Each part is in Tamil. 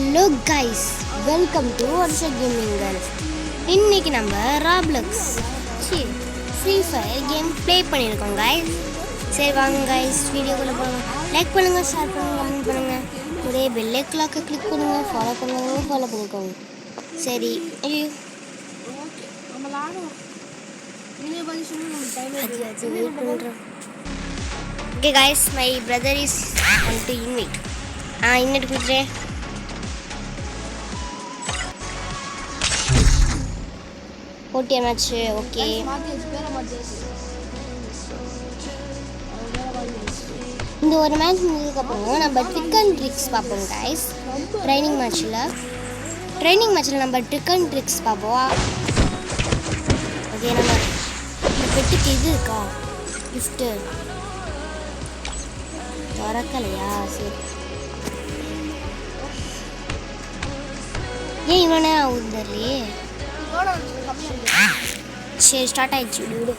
Hello guys, welcome to Varsha Gaming Girl. இன்னைக்கு நம்ம ராப்ளக்ஸ் ஃப்ரீ ஃபயர் கேம் ப்ளே பண்ணியிருக்கோம் guys. சரி வாங்க guys, வீடியோக்குள்ளே போகலாம். லைக் பண்ணுங்கள், ஷேர் பண்ணுங்கள், கமெண்ட் பண்ணுங்கள். ஒரே பெல் ஐக்கானை கிளிக் பண்ணுங்கள், ஃபாலோ பண்ணிக்கோங்க. சரி ஐயோ okay guys, my brother is want to invite. இன்னைக்கு கொடுத்துட்டேன். போட்டி என்னாச்சு? ஓகே, இந்த ஒரு மேட்ச் முடிஞ்சதுக்கப்புறம் நம்ம ட்ரிக் அண்ட் ட்ரிக்ஸ் பார்ப்போம் கைஸ். ட்ரைனிங் மேட்ச்சில் நம்ம ட்ரிக் அண்ட் ட்ரிக்ஸ் பார்ப்போம். ஓகே, நம்ம இந்த பெட்டுக்கு இது இருக்கா கிஃப்ட்டு திறக்கலையா? சரி, ஏன் இவ்வளோ நேரம் ஆகுதுலையே? சரி, ஸ்டார்ட் ஆயிடுச்சு. விடு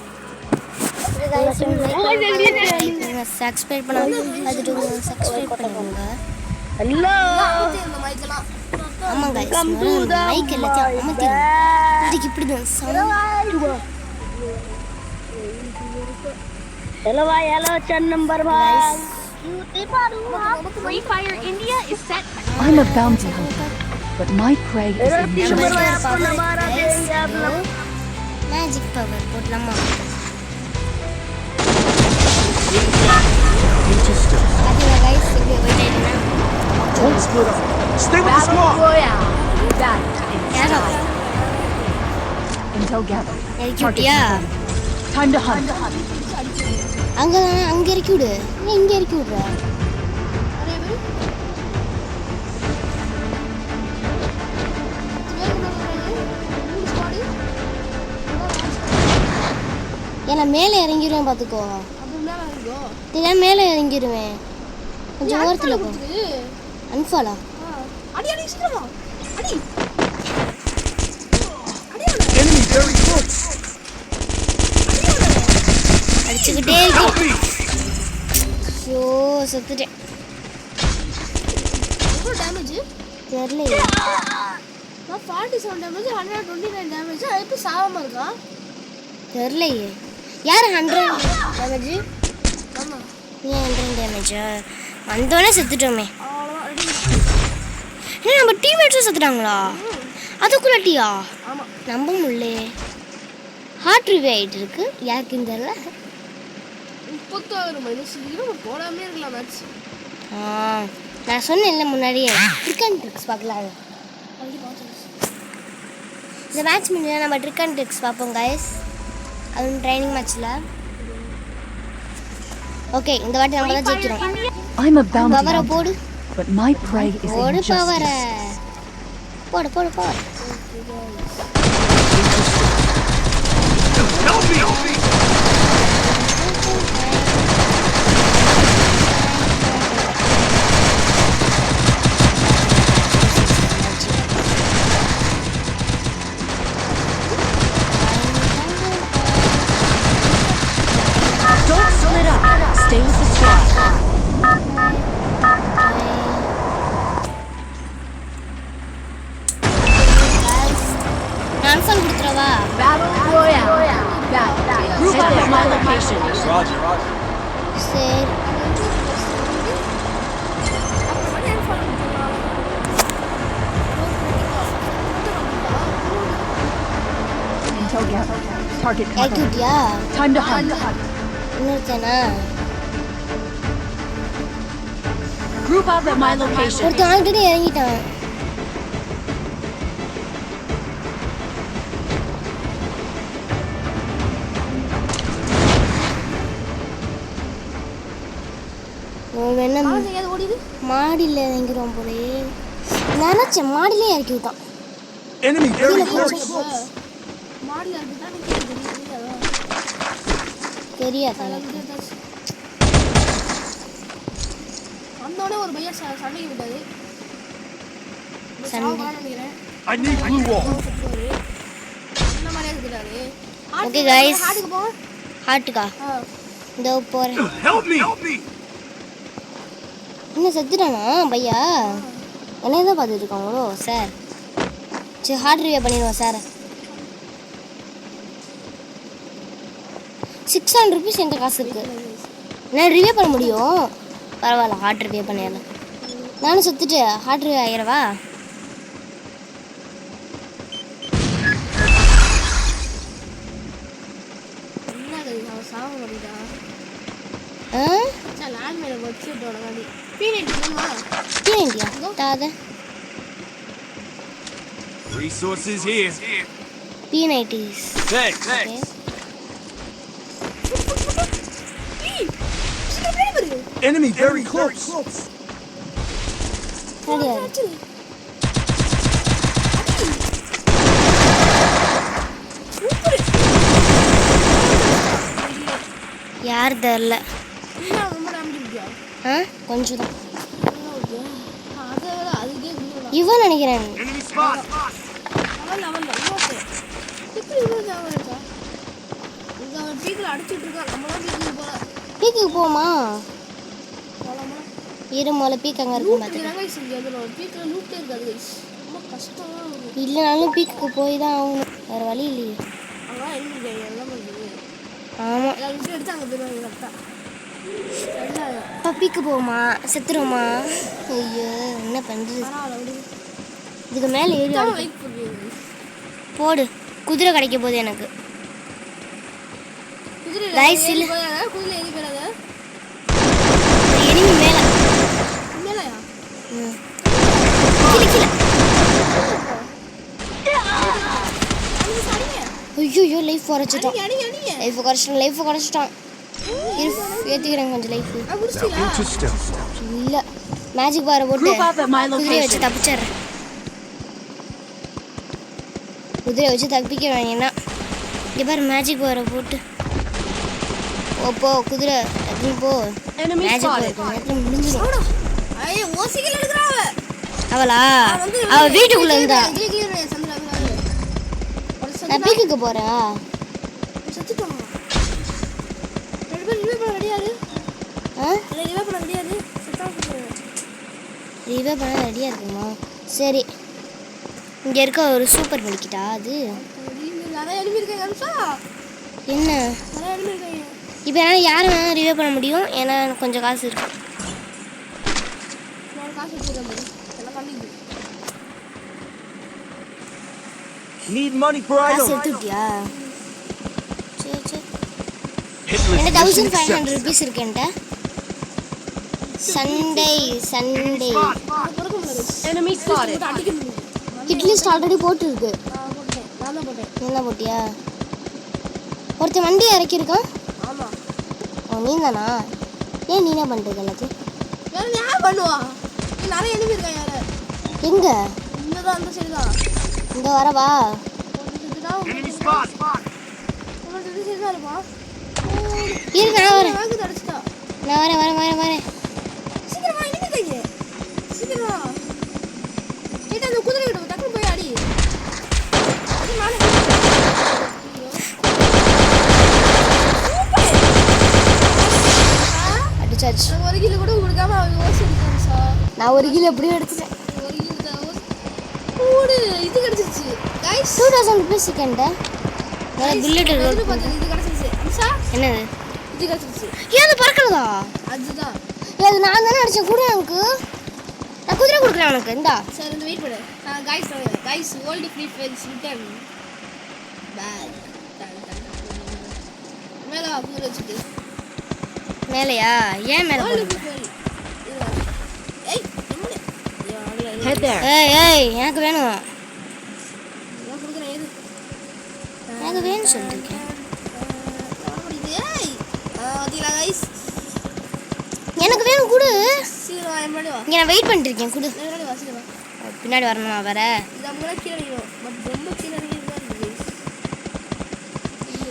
சப்ஸ்கிரைப் பண்ணுங்க. ஆமாம் கைஸ், மைக் எல்லாத்தையும் அமர்த்திடுங்க. இதுக்கு இப்படி தான் I'm a bounty hunter, but my prey is in justice. Magic power போடலாமா? பாத்தீங்களா கைஸ், இங்கே wait ஆயிடுனா Don't split up. Stay with the squad. யாரோ Intel gathered. இறக்கி விட்டியா? Time to hunt. அங்கே இறக்கி விடு. ஏன் இங்கே இறக்கி விடுற? ஏன்னா மேலே இறங்கிடுவேன், பார்த்துக்கோ. நான் மேலே இறங்கிடுவேன். கொஞ்சம் ஓரத்தில் போ. அன்ஃபாலா Enemy very close. அடிச்சுக்கிட்டே இருக்கு. ஐயோ, செத்துட்டேன். தெரியலையே. 47 டேமேஜ், 129 டேமேஜ். இப்போ சாவாம இருக்கா? தெரியலையே. யார் 100 டேமேஜ்? ஆமா, ஏன் 100 டேமேஜ்? வந்தோடனே செத்துட்டோமே. அவ்வளோதான். ஏன் நம்ம டீம்மேட்ஸும் செத்துட்டாங்களா? அதுக்குள்ளட்டியா? ஆமா, நம்ப முடியல. ஹார்ட் ரிவே ஆகிட்டு இருக்கு, யாருக்குன்னு தெரியல. 36 மைனஸ் போடாமே இருக்கலாம் மேட்ச். நான் சொன்னேன்ல முன்னாடியே, ட்ரிக் அண்ட் ட்ரிக்ஸ் பார்க்கலாம். இந்த மேட்ச் முடிஞ்சா நம்ம ட்ரிக் அண்ட் ட்ரிக்ஸ் பார்ப்போம் கைஸ். அது ட்ரைனிங் மேட்ச்சில். ஓகே, இந்த வாட்டி நம்ம தான் ஜெயிக்கிறோம். I'm a bounty பவரை hunter, போடு, but my prey is போடு in பவரை justice. போடு. Help me. Don't split up. Stay with the squad. நான் phone கொடுத்துறவா? Group up at my location. Roger. சரி, Intel gathered. Target இறக்கி covered. விட்டியா? Time to hunt. இன்னொருத்தனா? Group up at my location. ஒருத்தன் ஆல்ரெடி இறங்கிட்டான். என்ன ஓடிது. மாடியில் இறங்கிடுவோம் போலே. நினச்சேன் மாடியிலே இறக்கி விட்டான். Enemy very close. மாடியில் இருக்குதா? தெரியாது எனக்கு. வந்தோடனே ஒரு பையன் சண்டைக்கு விட்டாரு. சண்டை. நினைக்கிறேன். I need blue wall. இந்த மாதிரியே இருக்கிறாரு. Okay guys, ஹார்ட்டுக்கு போங்க. ஹார்ட்டுக்கா? இதோ போகிறேன். Help me. இன்னும் செத்துட்டானா பையா? என்ன தான் பார்த்துட்டு இருக்காங்களோ சார். சரி ஹார்ட் ரிவ்யூ பண்ணிடுவோம் சார். 600 rupees என்கிட்ட காசு இருக்கு. நான் ரிவ்யூ பண்ண முடியும். பரவாயில்ல ஹார்ட் ரிவ்யூ பண்ணிடலாம். நானும் சுற்றிட்டு ஹார்ட் ரிவ்யூ ஆயிரவா? Resources here. P90s. Thanks. Okay. Enemy very close. கிடையாது. யார் தெரில. ஆ கொஞ்சம் தான் இவன் நினைக்கிறேன். Enemy spot. பீக்குக்கு போமா? இரு மொழ பீக் அங்கே இருக்கும் பார்த்துட்டு. இல்லைனாலும் பீக்குக்கு போய் தான் ஆகணும், வேறு வழி இல்லையே. ஆமாம் இப்போ பீக்கு போமா செத்துருமா? ஐயோ என்ன பண்ணுறது? இதுக்கு மேலே ஏறி போடு. குதிரை கிடைக்க போகுது எனக்கு. ரைஸ் இல்லை எனிமி மேலே. ஐயோ லைஃப் குறைச்சிட்டான். லைஃப் குறைச்சிட்டான். ஏற்றிக்கிறேன் கொஞ்சம் லைஃப். இல்லை மேஜிக் பாரை போட்டு குதிரையை வச்சு தப்பிச்சிட்றேன். குதிரையை வச்சு தப்பிக்க வேணா. இங்கே பாரு மேஜிக் பாரை போட்டு போ குதிரை டக்குனு போ. மேஜிக் பாரை முடிஞ்சிடும். அவளா அவ வீட்டுக்குள்ள இருந்தா. நான் பீக்குக்கு போறேன். ரிவே பண்ண ரெடியா இருக்குமா? சரி இங்க இருக்க ஒரு சூப்பர் மெடிக்கிட்டா அது என்ன? இப்போ என்னால் யாரை வேணால் ரிவே பண்ண முடியும். ஏன்னா எனக்கு கொஞ்சம் காசு இருக்கு. Need money for காசு items. எடுத்துக்கிட்டியா? சரி சரி. என்கிட்ட 1500 rupees இருக்கு. என்கிட்ட Sunday Enemy spotted. Hit list already போட்டுருக்கு. என்ன போட்டியா? ஒருத்தன் வண்டி இறக்கியிருக்கான். ஓ நீ தானா? ஏன் நீ என்ன பண்ணுறது எல்லாத்தையும்? எங்க இந்த வரவா? Enemy spot. இரு நான் வரேன். அடிச்சாச்சு. நான் ஒரு கிலோ எப்படியும் எடுத்துட்டேன். 2000 rupees என்கிட்ட. புல்லட் என்னது? ஏன் பறக்கிறதா? அதுதான் அது நான் தானே அடிச்சேன். கூட எனக்கு நான் குதிரை கொடுக்குறேன் உனக்கு. இந்தா சார் இந்த வெயிட் பண்ணு. நான் guys old free fire return back மேல குதிரை வச்சுட்டு மேலையா? ஏன் மேலே ஓல்ட் போடுங்க? ஏய் Head there. ஏய் எனக்கு வேணும். நான் கொடுக்குறேன். எது எனக்கு வேணும்னு சொல்லிருக்கேன். ஏய் அதீங்களா கைஸ்? எனக்கு வேணும் கொடு. சீக்கிரம் வா. முன்னாடி வா. இங்கே நான் வெயிட் பண்ணிட்டு இருக்கேன். கொடு. முன்னாடி வா. சீக்கிரம் வா. பின்னாடி வரணுமா? வேற இது நம்மளே கீழே இறங்கிடும். பட் ரொம்ப கீழே இறங்கிட்டு தான் இருக்கு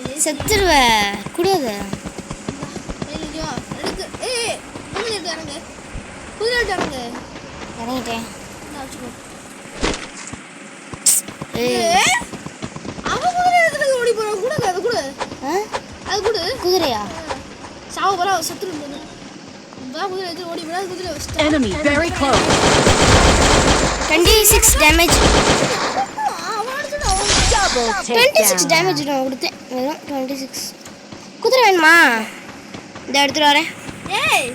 கைஸ். செத்துருவேன். கொடு அதை. இறங்கிட்டேன். குதிரையா? Enemy very close. 26 டேமேஜ். அவன் அடிச்சுடா. 26 டேமேஜ் நான் கொடுத்தேன். வெறும் 26. குதிரை வேணுமா? இந்த எடுத்துட்டு வரேன். ஏய்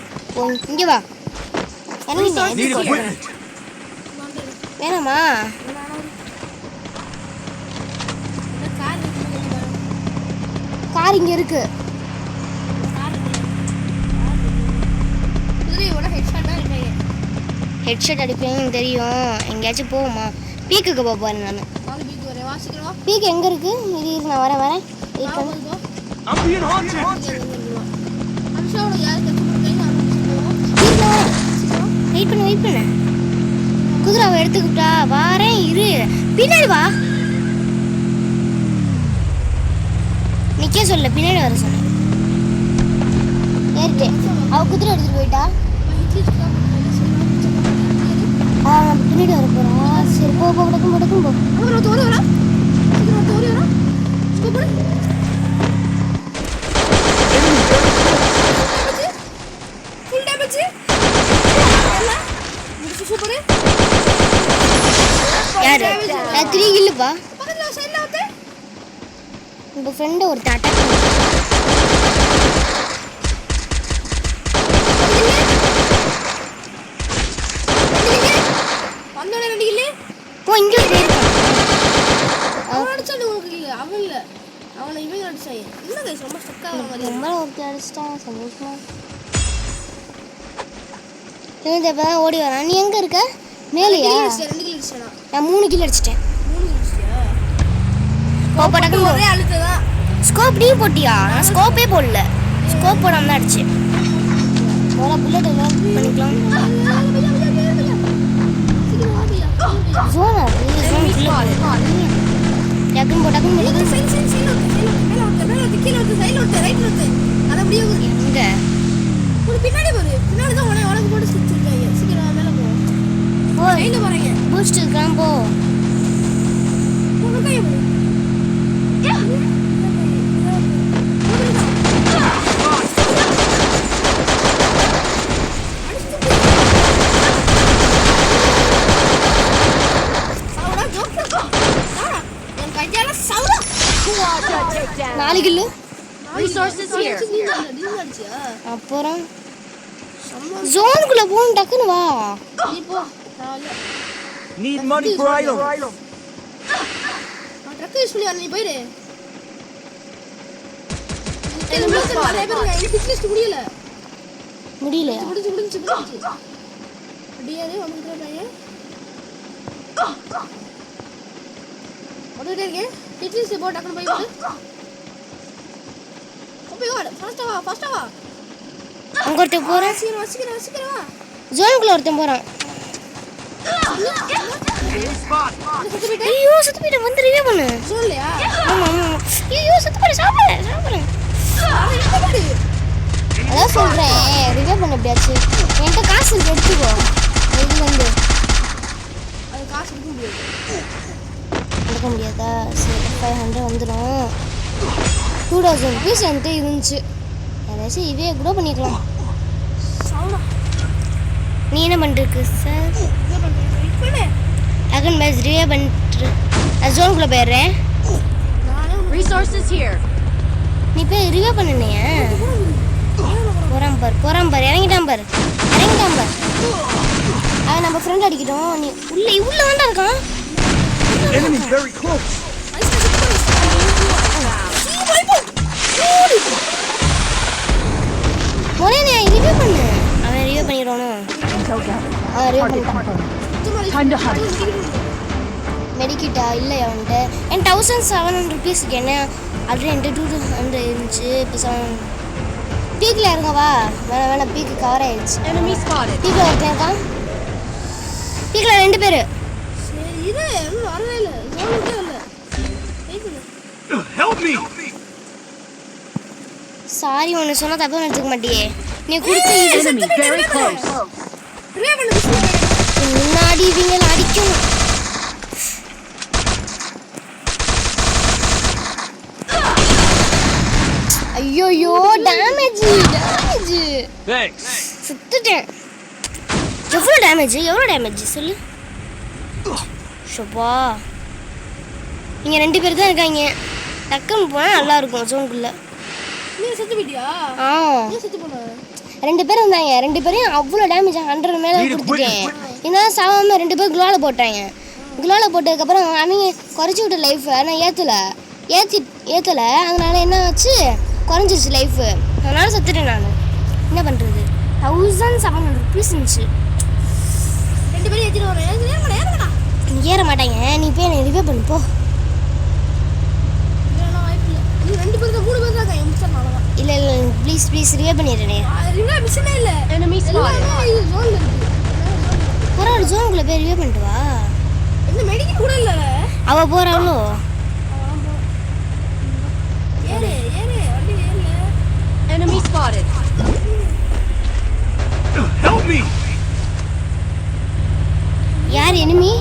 இங்க வா. Need என்ன equipment. வேணாமா? கார் இங்க இருக்கு. ஹெட்ஷாட் அடிப்பேன்னு தெரியும். எங்கேயாச்சும் போவோமா? பீக்குக்கு போக போறேன் நான். பீக் எங்க இருக்கு? இரு இரு நான் வரேன். வெயிட் பண்ணு. I'm being haunted. வெயிட் பண்ணு. குதிரை அவ எடுத்துக்கிட்டா. வாரேன் இரு. பின்னாடி வா. நிக்க சொல்ல பின்னாடி வர சொன்ன. ஏறிட்டேன். அவ குதிரை எடுத்துட்டு போயிட்டா. பின்னாடி வர போறா. சரி போ போ. யாரு? நான் 3 கில்லுப்பா. உங்க ஃப்ரெண்ட் ஒரு டாட்டா வந்தோடனே 2 கில்லு. போ இங்க போயிருக்கா. அவன் அடிச்சானே உங்களுக்கு இல்ல. அவன் இல்ல. அவனை இவன் அடிச்சான். என்ன கைஸ் ரொம்ப ஸ்டக் ஆகுற மாதிரி. ரொம்ப ஒருத்தி அடிச்சிட்டா. சந்தோஷமா. இவன் இப்பதான் ஓடி வரான். நீ எங்க இருக்க? மேலையா? 2 கில்லு அடிச்சானா? நான் 3 கில் அடிச்சிட்டேன். 3 கில்லு அடிச்சியா? போ படக்கு ஒரே அழுத்ததான். ஸ்கோப் நீ போட்டியா? நான் ஸ்கோப்பே போடல. ஸ்கோப் போடாம தான் அடிச்சேன். போல புல்லட் எல்லாம் பண்ணிக்கலாம். ஜோனா டக்குன்னு போ. எங்க பின்னாடி போடு. பின்னாடி தான் உனக்கு போட்டு சுத்திருக்காங்க. சீக்கிரம் மேல போ. போ கையில போறீங்க. பூஸ்ட் இருக்கான் போ. கையில போ. நாலு கில்லு. Resources here. அப்புறம் ஜோனுக்குள்ள போன் டக்குன்னு வா. Need money for item. Truck use பண்ணி நீ போயிடு. முடியல. முடியலையா? முடிஞ்சு. அடியாரே வந்துட்டே பையன். வந்துட்டே இருக்கே. டிடிசி போட் டக்குன்னு போய் போடு. போய் வா. ஃபாஸ்டா வா. அங்க ஒருத்தன் போறான். சீக்கிரம் வா. ஜோனுக்குள்ள ஒருத்தன் போறான். Enemy spot. ஐயோ சுத்து போயிட்டு வந்து ரிவே பண்ணு. ஜோன்லையா? ஆமா. ஐயோ சுத்து போயிட்டு சாப்பிடு. அதான் சொல்றேன் ரிவே பண்ண எப்படியாச்சு. என்கிட்ட காசு இருக்கு எடுத்துக்கோ. இதுல இருந்து அது காசு எடுக்க முடியாதா? சரி 500 வந்துடும். 2000 rupees என்கிட்ட இருந்துச்சு. ஏதாச்சும் இதே கூட பண்ணிக்கலாம். நீ என்ன பண்ணிருக்கு சார்? அகன் மேட்ச் ரிவே பண்ணிட்டு நான் ஜோனுக்குள்ள போயிடுறேன். Resources here. நீ போய் ரிவே பண்ணுனியா? போறான் பார். இறங்கிட்டான் பார். அவன் நம்ம ஃப்ரெண்ட் அடிக்கிட்டோம். நீ உள்ள வந்து இருக்கான். Enemy very close. ஒரே நீ ரிவே பண்ணு. அவன் ரிவே பண்ணிடுவானோ? ரிவே பண்ணிட்டான். Time to hunt. மெடிக்கிட்டா இல்லை அவன்கிட்ட. என் 1700 rupeesக்கு என்ன ஆல்ரெடி என்கிட்ட 200 இருந்துச்சு. இப்போ 7 பீக்கில் இருக்கவா? வேணாம் பீக்கு கவர் ஆயிடுச்சு. Enemy spotted. பீக்கில் ஒருத்தன் இருக்கான். பீக்கில் 2 பேர். சரி இது வரவே இல்லை. ஜோனுக்கே வரல. வெயிட் பண்ணு. Help me. சாரி ஒன்று சொன்னால் தப்பாக நினச்சிக்க மாட்டியே. நீ கொடுத்த Enemy very close. ரிவே பண்ணு. முன்னாடி இவங்க அடிக்கணும். ஐயோ டேமேஜ். Thanks. சுத்துட்டேன். எவ்வளோ டேமேஜ் சொல்லு. ஷப்பா இங்கே 2 பேர் தான் இருக்காங்க. டக்குன்னு போனால் நல்லா இருக்கும் ஜோனுக்குள்ள. நீ செத்து போயிட்டியா? ஆ நீ செத்து போன 2 பேர் இருந்தாங்க. 2 பேரையும் அவ்வளோ டேமேஜ் 100 மேலே கொடுத்துட்டேன். இருந்தாலும் சாவாமல் 2 பேர் குளோவில் போட்டாங்க. குளோவில் போட்டதுக்கப்புறம் அவங்க குறைச்சி விட்ட லைஃபை நான் ஏற்றலை. அதனால என்ன ஆச்சு, குறைஞ்சிருச்சு லைஃபு. அதனால செத்துட்டேன் நான். என்ன பண்ணுறது, 1700 ருபீஸ் இருந்துச்சு. 2 பேரும் ஏத்திட்டு வரேன். நீ ஏற மாட்டாங்க, நீ போய் என்னை ரிவே பண்ணு போ. வாய்ப்பு இல்லை. நீ 2 பேர் தான் 3 பேர் தான் முடிச்சிடலாம். இல்லை ப்ளீஸ் ரிவே பண்ணிடுறேன். ரிவே மிஷனே இல்லை. Enemy spotted. இது ஜோன்ல இருக்கு. பரவாயில்ல, ஜோனுக்குள்ளே போய் ரிவே பண்ணிட்டு வா. இந்த மெடிக்கல் கூட இல்லை. அவள் போகிறாளோ? ஏறு வண்டி ஏறு. Enemy spotted. Help me! யார் எனிமி?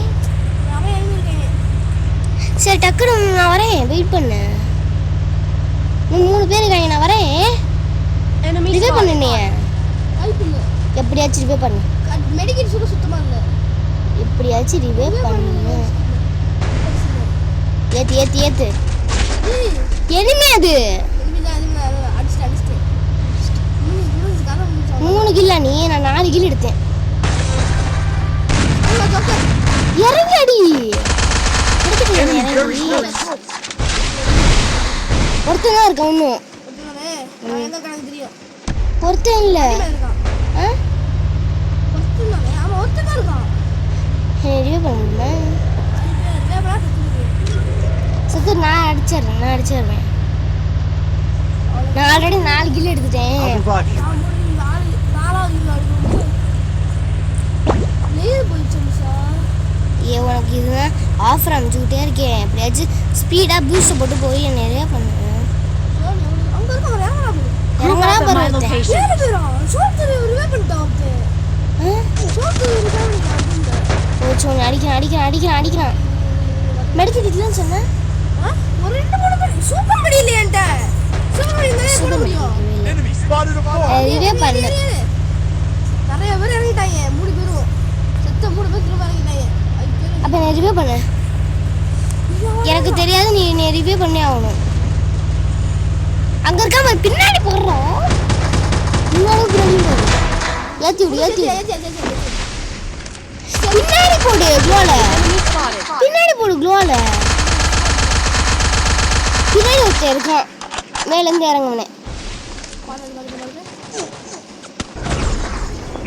அவன் எங்க இருக்காங்க? சரி டக்குன்னு நான் வரேன், வெயிட் பண்ணு. 3 பேர் இருக்காங்க, நான் வரேன். Enemy ரிவே spotted. பண்ணு. வாய்ப்பு இல்லை. எப்படியாச்சும் ரிவே பண்ணு. மெடிக்கல் சுத்தமா இல்லை. எப்படியாச்சும் ரிவே பண்ணு. ஏத்து எனிமி அது. அடிச்சுட்டு 3 கில்லா நீ? நான் 4 கில் எடுத்தேன். இறங்கி அடி. Enemy very close. ஒருத்தன் தான் இருக்கான் இன்னும். எங்க கணக்கு தெரியும். ஒருத்தன் இல்லை. இருக்கான். ஆ அவன் ஒருத்தன் இருக்கான். ரிவே பண்ண முடியுமா? சத்து நான் அடிச்சிடுறேன். நான் ஆல்ரெடி 4 கில் எடுத்துட்டேன். I'll revive you. உனக்கு இதுதான் ஆஃபர் அனுப்பிச்சுக்கிட்டே இருக்கேன். எப்படியாச்சும் ஸ்பீடாக பூஸ்ட்டை போட்டு போய் நிறைய பண்ணுவேன். இறங்கடா Mark my பாரு. location. போச்சு, உன்னை அடிக்கிறான். மெடிக்கல் இல்லைன்னு சொன்னேன். Enemy spotted above. ரிவே பண்ணு. நிறைய பேர் இறங்கிட்டாங்க. 3 பேரும் செத்த 3 பேர் திரும்ப இறங்கிட்டாங்க. அப்போ நீ ரிவே பண்ணு. எனக்கு தெரியாது, நீ ரிவே பண்ணி ஆகணும். அங்கே இருக்காம பின்னாடி போடுறோம். பின்னாடி ஏற்றி விடு. பின்னாடி போடு க்ளோவில். Enemy spotted. பின்னாடி போடு க்ளோவில். பின்னாடி ஒருத்தர் இருக்கான், மேலேருந்து இறங்குனே.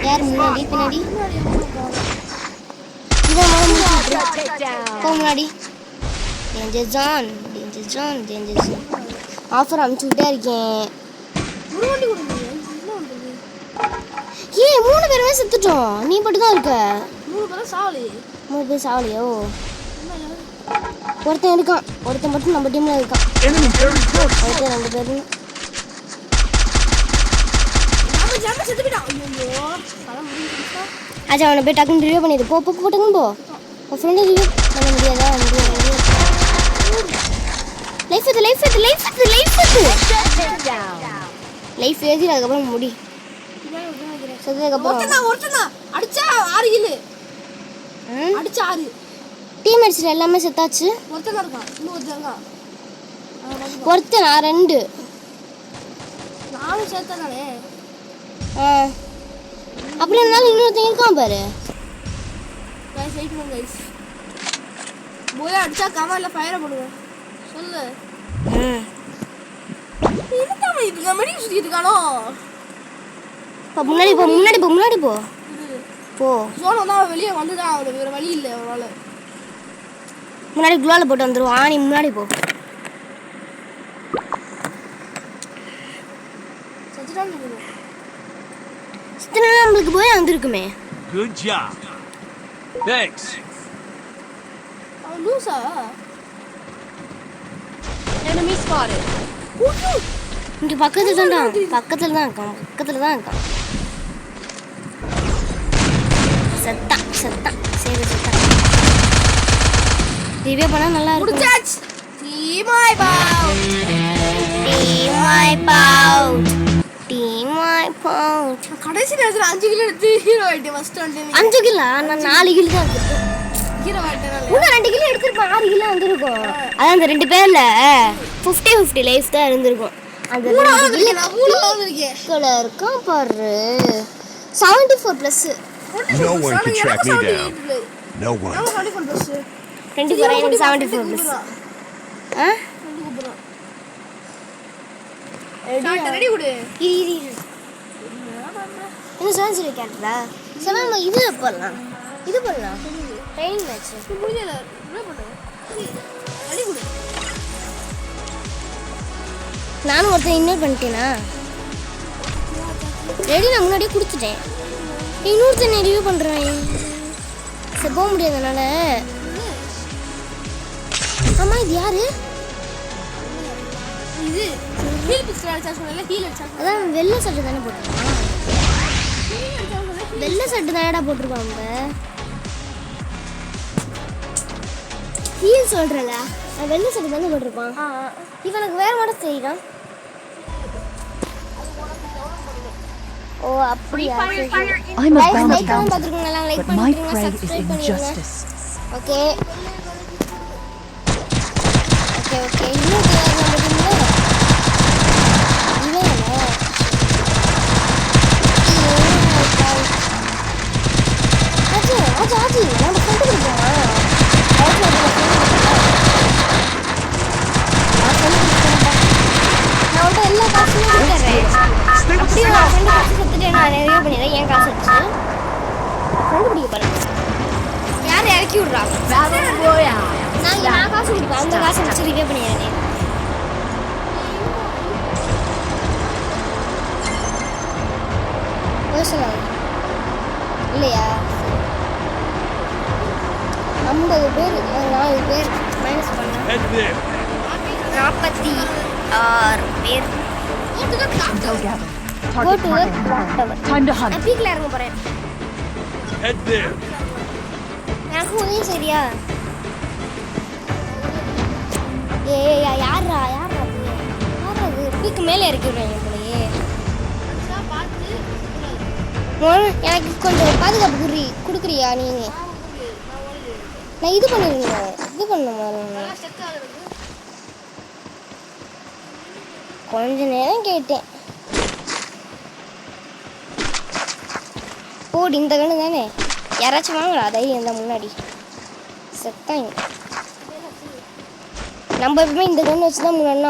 யார் முன்னாடி பின்னாடி? இதான் போ முன்னாடி. Danger John. ஆஃபர் அனுப்பிச்சுக்கிட்டே இருக்கேன். ஒரு வண்டி கொடுங்க. என்ன பண்றது? 3 பேருமே செத்துட்டோம். நீ மட்டும் தான் இருக்க. 3 பேரும் சாவலி. 3 பேர் சாவலியோ? ஒருத்தன் இருக்கான். ஒருத்தன் மட்டும் நம்ம டீம்ல இருக்கான். Enemy very close. ஒருத்தன் 2 பேரும். ஜாம செத்து போய்ட்டான். ஐயோ கதை முடிஞ்சிருச்சா? ஆச்சா அவனை போய் டக்குன்னு ரிவ்யூ பண்ணிடு. போ டக்குன்னு போ. உன் ஃப்ரெண்டு ரிவ்யூ பண்ண முடியாதா? லைஃப் ஏற்றி அதுக்கப்புறம் முடி செத்ததுக்கப்புறம் ஒருத்தனா அடிச்சா 6 கிலோ. அடிச்சா 6. டீம்மேட்ஸில் எல்லாமே செத்தாச்சு. ஒருத்தனா இருக்கான். இன்னும் ஒருத்தன் இருக்கான். ஒருத்தன் நான் 2. நானும் சேர்த்தானே. அப்படி இருந்தாலும் இன்னொருத்தன் இருக்கான் பாரு. கைஸ் வெயிட் பண்ணுங்க கைஸ். போய் அடிச்சா கவர்ல ஃபயர் பண்ணுங்க. சொல்லு. என்னடா இது மெடிக்கல் சுத்திட்டு இருக்கானோ? முன்னாடி போ. ஜோன் வந்தா வெளியே வந்துதான் அவனுக்கு வேற வழி இல்லை அவனால. முன்னாடி க்ளோவில் போட்டு வந்துருவான். நீ முன்னாடி போ. நம்மளுக்கு போய் வந்திருக்குமே. Good job. Thanks. அவன் லூசா? Enemy spotted. இங்க பக்கத்துல தான் இருக்கான். செத்தா சரி செத்தா. ரிவ்யூ பண்ணா நல்லா இருக்கும். முடிச்சாச்சு. Team vibe out. கடைசி நேரத்துல 5 கிலோ எடுத்து ஹீரோ ஆயிட்டேன். ஃபர்ஸ்ட் வந்து 5 கிலோ நான் 4 கிலோ தான் எடுத்தேன். கீரை வாட்டனால இன்னும் 2 கிலோ எடுத்துருப்போம் 6 கிலோ வந்திருக்கும் அதான் அந்த 2 பேர்ல 50-50 லைஃப் தான் இருந்திருக்கும் அந்த 2 கிலோ நான் மூணாவது இருக்கேன் இருக்கும் பாரு 74 plus No one can track me down. No one. நான் 44 ப்ளஸ் 24 எனக்கு 74 ப்ளஸ் ஆ ரெடி குடு இரு என்ன சான்ஸ் கேட்டா சமமா இது பண்ணலாம் ட்ரெயின் மேட்ச் முடியல என்ன பண்ணு ரெடி குடு நானும் ஒருத்தன் இன்னொரு பண்ணிட்டேனா ரெடி நான் முன்னாடியே கொடுத்துட்டேன் இன்னொருத்தன் ரிவ்யூ பண்ணுறேன் சரி போக முடியாதனால ஆமாம் இது யாரு இது ஹீல் பிஸ்டல் அடிச்சா சொன்னல ஹீல் அடிச்சா அதான் வெள்ளை சட்டை தானே போட்டிருக்கான் வெள்ளை சட்டை தானடா போட்டிருப்பாங்க ஹீல் சொல்கிறல வெள்ளை சட்டை தானே போட்டிருப்பான் இவனுக்கு வேற மட்டும் தெரியும் ஓ அப்படியா I'm a like bounty like hunter, பார்த்துருக்கீங்களா லைக் but my பண்ணிருக்கீங்க prey is சப்ஸ்கிரைப் பண்ணிருக்கீங்க injustice. ஓகே ஓகே ஓகே இன்னும் கேட்க மாட்டீங்களா இவன் ஆச்சு ஆச்சு ஆச்சு நம்ம ஃப்ரெண்டு கொடுப்போம் நான் வந்து எல்லா காசுமே கொடுத்துட்றேன் அப்படியே நான் ஃப்ரெண்டு காசு கொடுத்துட்டு நான் நிறைய பண்ணிடுறேன் என் காசு வச்சு ஃப்ரெண்டு பிடிக்க பாருங்க யார் இறக்கி விட்றாங்க நான் காசு கொடுப்பேன் அந்த காசை வச்சு ரிவே பண்ணிடுறேன் சொல்லாங்க இல்லையா 50 பேர் 4 பேர் மைனஸ் பண்ணலாம் Head there. 46 பேர் Go gather. Go Target to marked the and confirmed. tower. Time to hunt. நான் பீக்கில் இறங்க போகிறேன் Head there. எனக்கு உதவி சரியா யாரா அது பீக்கு மேலே இறக்கி விடுறேன் போலயே எனக்கு கொஞ்சம் பாதுகாப்பு கொடுக்குறியா நீங்கள் நான் இது பண்ணிருங்க இது பண்ண கொஞ்ச நேரம் கேட்டேன் போடு இந்த கண்ணு தானே யாராச்சும் வாங்கடா தைரியம் தான் முன்னாடி செத்தாங்க நம்ம எப்பவுமே இந்த கண்ணு வச்சு தான் முன்னாடி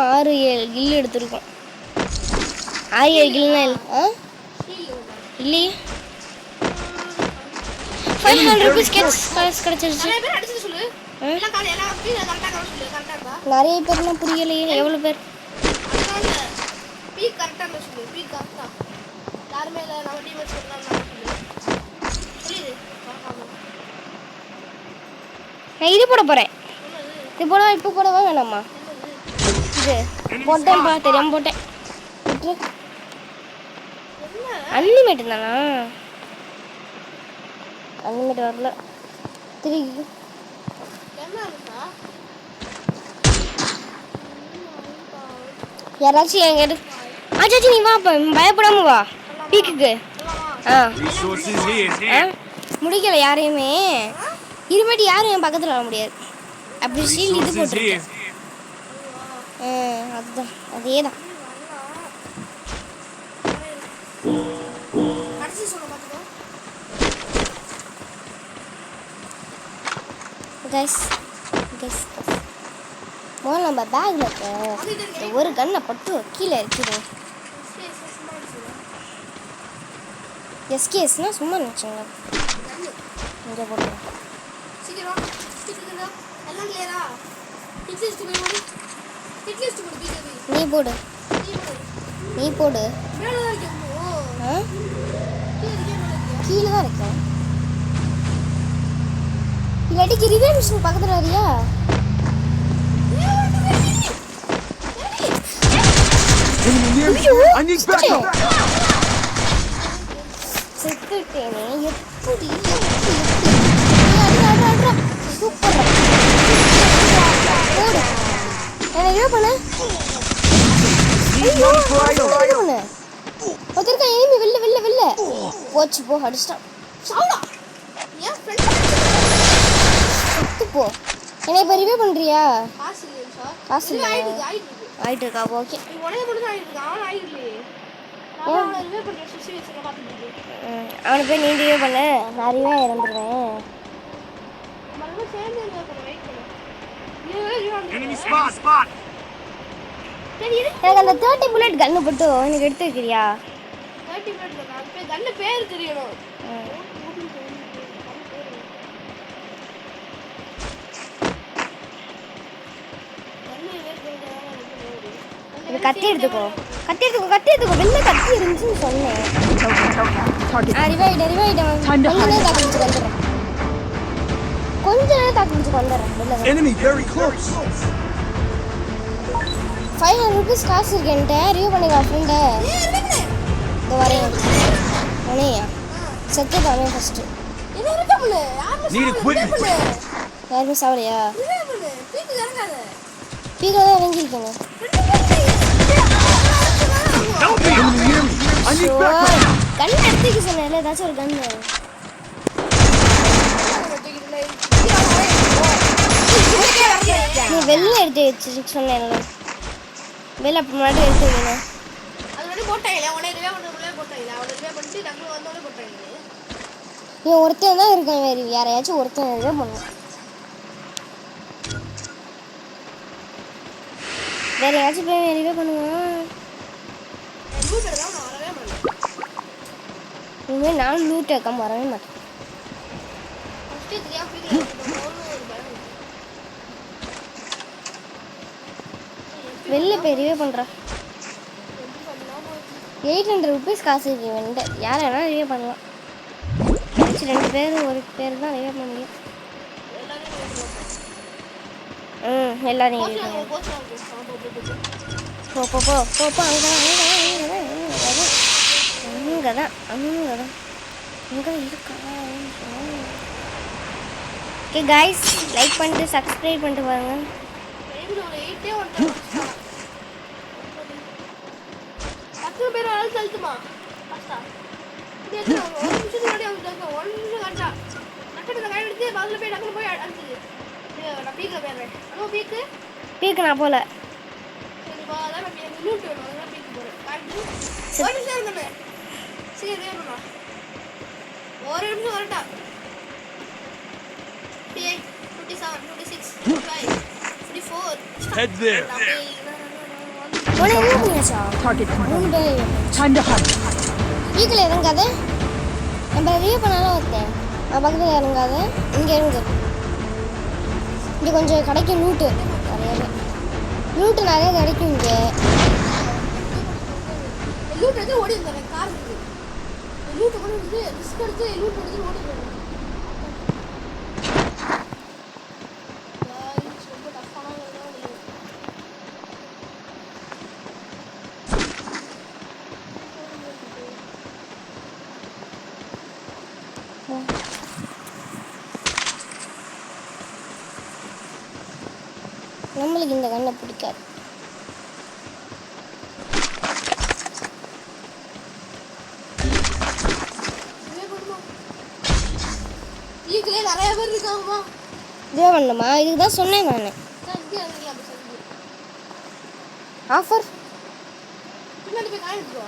6-7 கில்லு எடுத்திருக்கோம் 6-7 கில்லுனா இல்லையே 500 rupees கிடைச்சிருச்சு நிறைய பேர் அடிச்சு சொல்லு எல்லாம் கால எல்லாம் கரெக்ட்டா சொல்லு கரெக்ட்டா நிறைய பேர்னா புரியலையே எவ்வளோ பேர் பீக் கரெக்ட்டா சொல்லு பீக் கரெக்ட்டா யாருமே இல்ல நம்ம டீம் வச்சு சொல்லலாம் புரியுது நான் இது போட போகிறேன் இது போட இப்போ போடவா வேணாமா இது போட்டேன்ப்பா தெரியாமல் போட்டேன் அன்லிமிட் தானா அன்லிமிட் வரல திருப்பி என்ன இருக்கா யாராச்சும் எங்கிட்ட ஆச்சாச்சி நீ வா பயப்படாம வா பீக்குக்கு Resources here. முடிக்கல யாரையுமே இருமாட்டி யாரும் என் பக்கத்தில் வர முடியாது அப்படி ஷீல்டு இது Resources here. போட்டிருக்கேன் அதுதான் அதே தான் அடிச்சு சொல்ல பாத்துக்கோ கைஸ் முதல்ல நம்ம பேக்கில் இருக்க இந்த ஒரு கன்னை பட்டு கீழே இருக்கிறேன் எஸ்கேஸ்னா சும்மா நினச்சோங்க இங்கே போட்டுருவேன் சீக்கிரம் சீக்கிரம் எல்லாம் கிளியரா ஹிட் லிஸ்ட் போடு ஹிட் லிஸ்ட் போடு பிகேபி நீ போடு நீ போடு மேல தான் இருக்கு ஓ ஆ கீழ இருக்கே மேல இருக்கு கீழே தான் இருக்கேன் இல்லாட்டிக்கு ரிவே மிஷின் பக்கத்தில் வரியா Enemy near me. I need backup. செத்துட்டேனே எப்படி சூப்பர் போடு என்ன பண்ணு ஒருத்தருக்கா எனிமி வெளில போச்சு போ அடிச்சிட்டான் சவுடா ஏன் ஃப்ரெண்ட் போ. என்னை இப்போ ரிவ்யூ பண்ணுறியா? காசு இல்லையா சார்? காசு இது இல்லையா? ஆயிட்டு இருக்கா? ஓகே. நீ உடனே மட்டும் தான் ஆயிட்டு இருக்கா. அவன் ஆயிட்டு இல்லையே. நான் அவனை ரிவே பண்ணுற சுச்சுவேஷனை பார்த்துட்டு அவனை போய் நீ ரிவ்யூ பண்ண, நான் ரிவ்யூ இறந்துருவேன். நம்ம சேர்ந்து ரிவே பண்ண வெயிட் பண்ணு. Enemy spot! எனக்கு அந்த 30 புல்லட் கன்று போட்டு எனக்கு எடுத்து வைக்கிறியா? 30 மினிட்ஸ் நான் போய் கண்ணு பேர் தெரியணும். இது கத்தி எடுத்துக்கோ. வெளில கத்தி இருந்துச்சுன்னு சொன்னேன். கொஞ்ச நேரம் தாக்கு பிடிச்சி வந்துடுறேன். Enemy very close. 500 rupees காசு இருக்கு என்கிட்ட. ரிவ்யூ பண்ணிக்கலாம் ஃப்ரெண்டு. இந்த வரேன் உனையா செத்து காமே ஃபர்ஸ்ட். என்ன இருக்க புள்ள? Need equipment. யாருமே சாவலையா? ரிவே பண்ணு. பீக்கு இறங்காத. பீக்கா தான் இறங்கியிருக்கேன். Help me! Enemy near me. I need backup. கன் எடுத்துக்க சொன்னேன்ல, ஏதாச்சும் ஒரு கன்னு. நீ வெளில எடுத்து வச்சு சொன்னேன்ல. வெளில அப்போ முன்னாடி எடுத்து வைக்கணும். அது வந்து போட்டாங்களே, உடனே ரிவே பண்ணுறதுக்குள்ளே போட்டாங்களே. அவனை ரிவே பண்ணிட்டு டக்குனு வந்தோடனே போட்டாங்களே. நீ ஒருத்தன் தான் இருக்கான், வேறு யாரையாச்சும் ஒருத்தன் தான் பண்ணும். வேற யாராச்சும் போய் ரிவே பண்ணுவான். இனிமேல் நானும் லூட் வைக்காம வரவே மாட்டேன். வெளில போய் ரிவே பண்ணுறா. 800 rupees காசு இருக்கு வேண்ட. யார் வேணாலும் ரிவே பண்ணலாம். ரெண்டு பேர் ஒரு பேர் தான் ரிவே பண்ண முடியும். எல்லாரையும் ரிவே பண்ணலாம். போ போ போ போ போ அங்கதான் இருக்கா. ஓகே கைஸ், லைக் பண்ணிட்டு சப்ஸ்கிரைப் பண்ணிட்டு பாருங்க. பேர் செலுத்துமா ஒரு நிமிஷத்துக்கு முன்னாடி அவங்க 1 நிமிஷம் கண்டா நக்கத்துல கை எடுத்து பதில் போய் டக்குனு போய் அடிச்சுது. நான் பீக்கில் போயிடுறேன். அங்கே பீக்கு நான் போல. சரிப்பா, அதான் நான் லூட் வேணும். அதெல்லாம் பீக்கு போகிறேன். ஒரு நிமிஷம் இருந்தேன். சரி வேணும்ண்ணா, ஒரு நிமிஷம் வரட்டா. 58, 57, 56, 55, 54. Head there. Target confirmed. Time to hunt. வீட்டில் இறங்காத. நம்ம ரிவ்யூ பண்ணாலும் வைத்தேன். பக்கத்தில் இறங்காத. இங்கே இறங்கு. இங்கே கொஞ்சம் கிடைக்கும் லூட்டு. நிறைய கிடைக்கும் இங்கே. லூட் எடுத்து ஓடி இருந்தேன். கார் இருக்குது. லூட் கொண்டு வந்து ரிஸ்க் எடுத்து லூட் எடுத்து ஓடி இருந்தேன். ரொம்ப டஃப்பான நம்மளுக்கு இந்த கண்ணை பிடிக்காது. வீட்டிலே நிறைய பேர் இருக்காங்கம்மா. இதே பண்ணணுமா? இதுக்கு தான் சொன்னேன் நான். ஆஃபர் பின்னாடி போய் காய் எடுத்துக்கோ.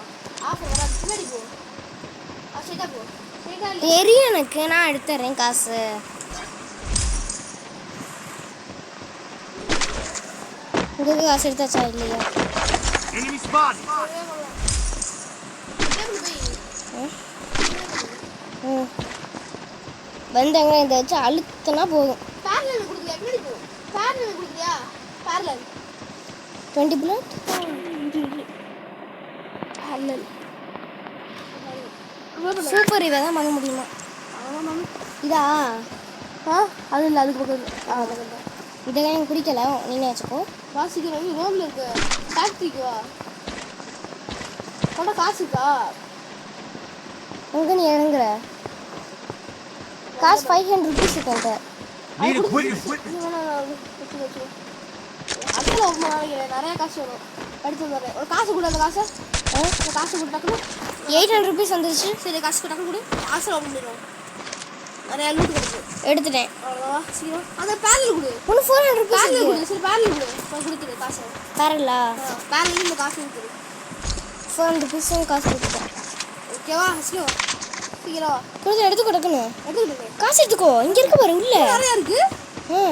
ஆஃபர் வராது. பின்னாடி போ. ஸ்ட்ரைட்டா போ. ஸ்ட்ரைட்டா தெரியும் எனக்கு. நான் எடுத்துறேன் காசு. உங்களுக்கு காசு எடுத்தாச்சா இல்லையா? Enemy spot! வந்தாங்க இதை வச்சு அழுத்தினா போதும். பேரலல் கொடுக்குறியா? பின்னாடி போ. பேரலல் கொடுக்குறியா? Parallel 20 bullet. Parallel super. இவை தான் பண்ண முடியுமா? இதா அது இல்லை, அதுக்கு பக்கத்தில். இதெல்லாம் எனக்கு பிடிக்கல. நீனே வச்சுக்கோ. வாசிக்கு வந்து ரோமில் இருக்க ஃபேக்ட்ரிக்கு வா. உன்னோட காசு இருக்கா? எங்கே நீ இறங்குற? காசு 500 rupees இருக்கேன்ட்ட. Need equipment. அதில் நிறைய காசு வரும். எடுத்து வந்துடுறேன். ஒரு காசு கொடு. அந்த காசை காசு கொடு டக்குனு. 800 rupees வந்துருச்சு. சரி, காசு டக்குனு கொடு. காசு வாங்க முடியும். நிறையா லூட் கிடைக்கும். எடுத்துட்டேன். அவ்வளோவா சீக்கிரம் அந்த பேரல் கொடு. ஒன்று 400 ருபீஸ் பேரல் கொடு. சரி பேரல் கொடு. நான் கொடுத்துரு காசு. பேரலா பேரல் இந்த காசு கொடுத்துரு. 400 ருபீஸ் காசு கொடுத்துட்டேன். ஓகேவா சீக்கிரம் சீக்கிரம் கொடுத்து எடுத்து கொடுக்கணும். எடுத்துக்கிட்டு காசு எடுத்துக்கோ. இங்கே இருக்கு பாரு உள்ள. நிறையா இருக்கு.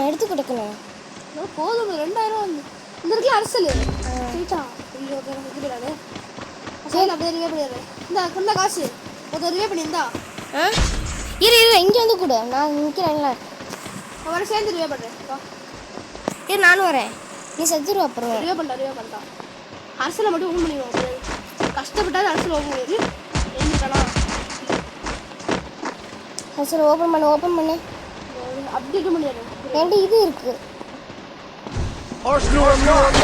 எடுத்து கொடுக்கணும். போதும் 2000 வந்து இந்த இருக்குல்ல அரசல் சரிட்டா ஐயோ கொடுத்துடாது சரி அப்படியே ரிவே பண்ணிடுறேன். இந்த காசு ஒரு ரிவே பண்ணியிருந்தா இரு இங்கே வந்து கொடு. நான் நிற்கிறேன்ல. வர சேர்ந்து ரிவே பண்ணுறேன். இரு நானும் வரேன். நீ செத்துருவ அப்புறம். ரிவே பண்ணிட்டா அரசலை மட்டும் ஓப்பன் பண்ணிடுவோம். கஷ்டப்பட்டாது அரசல் ஓப்பன் பண்ணிடு. எழுந்துட்டானா அரசல் ஓப்பன் பண்ணு அப்டேட்டும் பண்ணிடுறேன். என்கிட்ட இது இருக்கு. Arsenal are not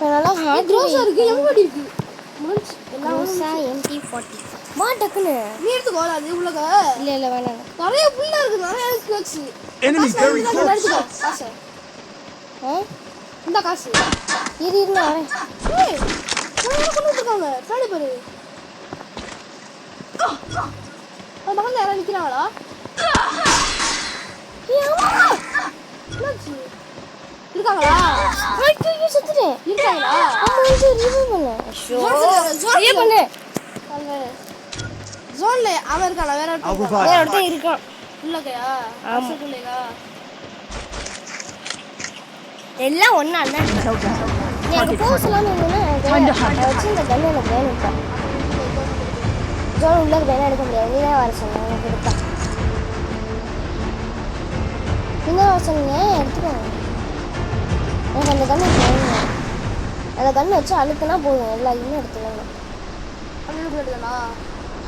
நல்லா ஹார்ட் ரோஸா இருக்கு. எம்ஓடி இருக்கு. முடிஞ்சு எல்லாம் ரோஸா MT40 மா டக்குன்னு நீ எடுத்துக்கோ. அது உள்ளக இல்லை வேணாம். நிறைய புல்ல இருக்கு. நிறைய இருக்கு. Enemy very close. காசு இந்த காசு இரு நான் வரேன். ஏய் கொண்டு வந்துருக்காங்க. பின்னாடி பாரு. அந்த பக்கத்தில் யாராவது நிற்கிறாங்களா? என்னாச்சு இருக்காங்களா? செத்துட்டேன். இருக்காங்களா? ஜோன்ல அவன் இருக்கானா? வேற ஒருத்தன் இருக்கான். இல்லையா? இல்லையா? எல்லாம் ஒன்றா தான். நீ அங்கே போக சொல்லாமல் வச்சு இந்த கண்ணு எனக்கு வேணும்ப்பா. ஜோன் உள்ள வேணா எடுக்க முடியாது. நீ தான் வர சொன்ன. எனக்கு எடுப்பா. நீங்கள் வர சொன்னீங்க எடுத்துக்கோங்க. எனக்கு அந்த கண்ணு வேணும். அந்த கண்ணு வச்சு அழுக்குனா போதும். எல்லா இன்னும் எடுத்துக்கோங்க. 100 புல்லட்டா?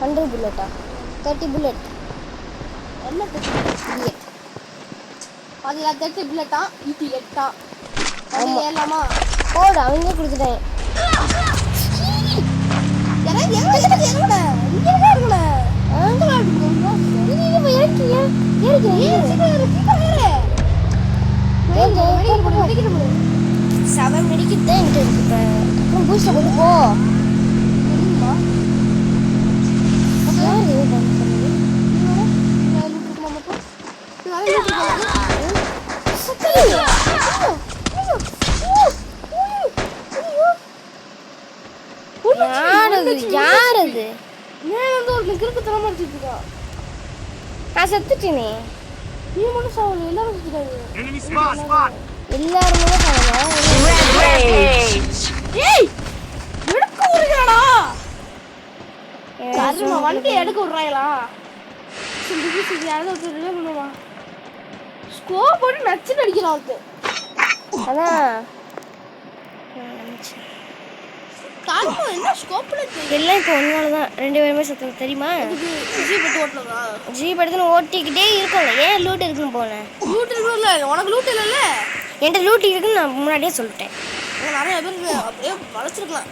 100 புல்லட்டா? 30 புல்லட். என்ன 30? அதில் 30 புல்லட்டா? 8 அது ஏறலாமா? போடு அவங்க கொடுத்துட்டேன். எனக்கு எங்கே இருக்குல்ல இங்கே தான் இருக்குல்ல. செவன் மெடிக்கிட்டு தான் என்கிட்ட இருக்கு. இப்போ அப்புறம் பூஸ்டை கொண்டு போ. யார் அது? ஏன் வந்து ஒரு கிறுக்கு தரமா வச்சுருக்கா? நான் செத்துட்டேனே. நீ மட்டும் சாவல. எல்லாரும் செத்துட்டாங்க. எல்லாருமே சாவல. ஏய் எடுக்க விடுறாடா. கர்ம வண்டி எடுக்க விடுறாங்களா? சிந்தி யாரோ ஒரு ரிலே பண்ணுவா. ஸ்கோப் போட்டு நச்சு அடிக்கிறான் அது. அதான் காரணம் என்ன ஸ்கோப்ல எல்லாம் இப்போ ஒன்னால தான் 2 பேருமே செத்து தெரியுமா? ஜீப் எடுத்து ஓட்டலா? ஜீப் எடுத்துன்னு ஓட்டிக்கிட்டே இருக்கோங்க. ஏன் லூட் இருக்குன்னு போனேன். லூட் இருக்குல்ல? உனக்கு லூட் இல்லைல்ல? என்கிட்ட லூட் இருக்குன்னு நான் முன்னாடியே சொல்லிட்டேன். நிறைய பேர் அப்படியே வளைச்சிருக்கலாம்.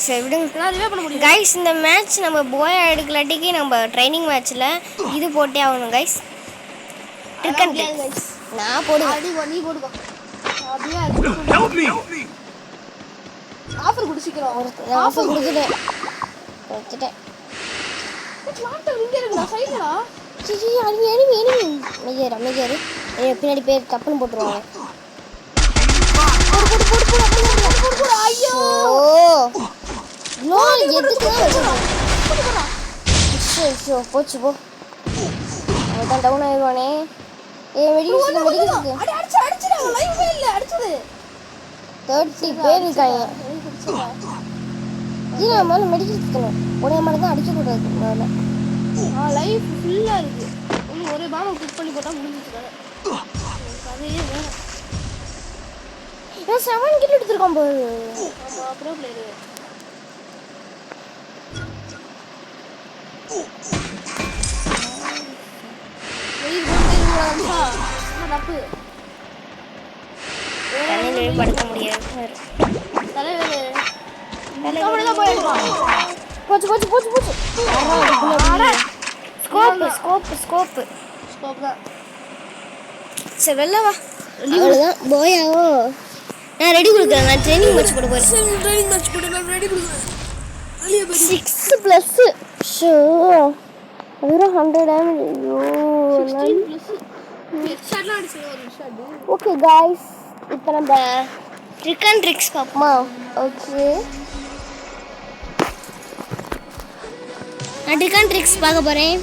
சரி விடுங்க. ரிவே பண்ண முடியும். கைஸ் இந்த மேட்ச் நம்ம போயா எடுக்கலாட்டிக்கு நம்ம ட்ரைனிங் மேட்ச்சில் இது போட்டே ஆகணும் கைஸ். நான் போடுவேன். நீ போடுவா. அப்படியே Help me! ஆஃபர் குடிச்சிக்கிறோம். ஆஃபர் கொடுத்துட்டேன். லாட்டர் இங்கே இருக்குடா சைடுடா. சிச்சி எனிமி அமைதியாரு. பின்னாடி பேர் தப்புன்னு போட்டுருவாங்க. போடு ஐயோ. எதுக்கு போச்சு போ. அவன் டவுன் ஆயிடுவானே. மெடிக்கல் அடிச்சிடாங்க. லைஃபே இல்லை அடிச்சது. 30 பேர் இருக்காங்க. இல்லை முதல்ல மெடிக்கல் இருக்கணும். உடைய மாதிரி தான் அடிக்கக்கூடாது முதல்ல. லைஃப் ஃபுல்லாக இருக்குது. ஒன்று ஒரே பாம்பை குக் பண்ணி போட்டால் முடிஞ்சிருக்காங்க. அதையே வேணும். 7 கிலோ எடுத்துருக்கோம் போது. ஆமாம் அப்புறம் பிளேயரு தப்பு படுக்க முடியாது. தலைவர் போச்சு போச்சு போச்சு போச்சு. ஸ்கோப்பு தான். சரி வெளில வா. அவ்வளோதான் போயாவோ. நான் ரெடி கொடுக்குறேன். நான் ட்ரைனிங் மேட்ச் போட போறேன். சரி ட்ரைனிங் மேட்ச் போடு. நான் ரெடி கொடுக்குறேன். வெளியே போய் 6 ப்ளஸ் ஷோ வெறும் 100 டேமேஜ். ஐயோ 16 ப்ளஸ் ஹெட்ஷாட்லாம் அடிச்சு ஒரு ஹெட்ஷாட். ஓகே गाइस, இப்போ நம்ம ட்ரிக் அண்ட் ட்ரிக்ஸ் பார்ப்போமா? ஓகே, நான் ட்ரிக் அண்ட் ட்ரிக்ஸ் பார்க்க போறேன்.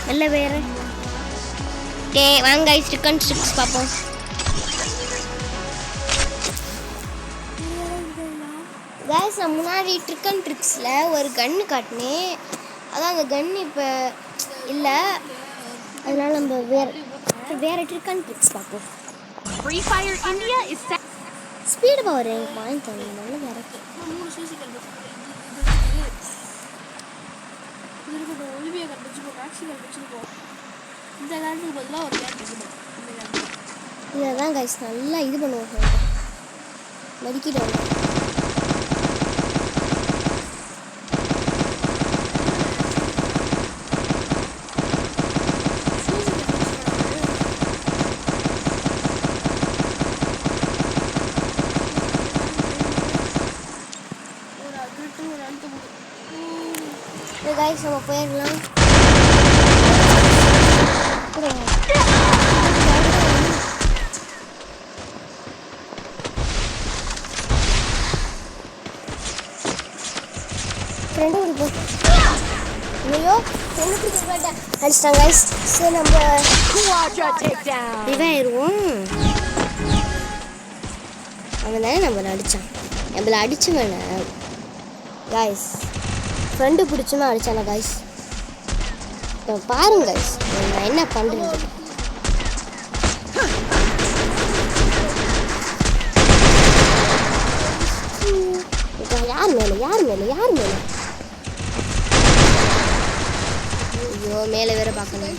வெளியே போயிரு. ஓகே வாங்க गाइस, ட்ரிக் அண்ட் ட்ரிக்ஸ் பார்ப்போம். गाइस, நான் முன்னாடி ட்ரிக் அண்ட் ட்ரிக்ஸில் ஒரு கன்று காட்டினேன். அதான் அந்த கன்று இப்போ இல்லை. அதனால நம்ம வேற ட்ரிக் அண்ட் ட்ரிக்ஸ் பார்ப்போம். Free Fire India is set. Speed power எனக்கு வாங்கி தரணும். வேற மூணு சிசி கண்டு இதுக்கு ஒலிவியா கண்டு வச்சுக்கோ. மேக்ஸிமம் வச்சுக்கோ. இந்த காலத்துக்கு பதிலாக ஒரு கேட் வச்சுக்கோ. இதை தான் गाइस நல்லா இது பண்ணுவோம். மதிக்கிட்டோம். गाइस நம்ம போயிடலாம். ஃப்ரெண்டு இருக்கு. ஐயோ ஃப்ரெண்டு பிடிக்க மாட்டேன். அடிச்சிட்டாங்க गाइस. சரி நம்ம இவாயிருவோம். அவன் தானே நம்மளை அடித்தான். நம்மளை அடிச்சவன गाइस ஃப்ரெண்டு பிடிச்சுன்னா அடித்தானே गाइस. இப்போ பாருங்க गाइस நான் என்ன பண்ணுறது. இப்போ யார் மேலே ஐயோ மேலே வேற பார்க்கணும்.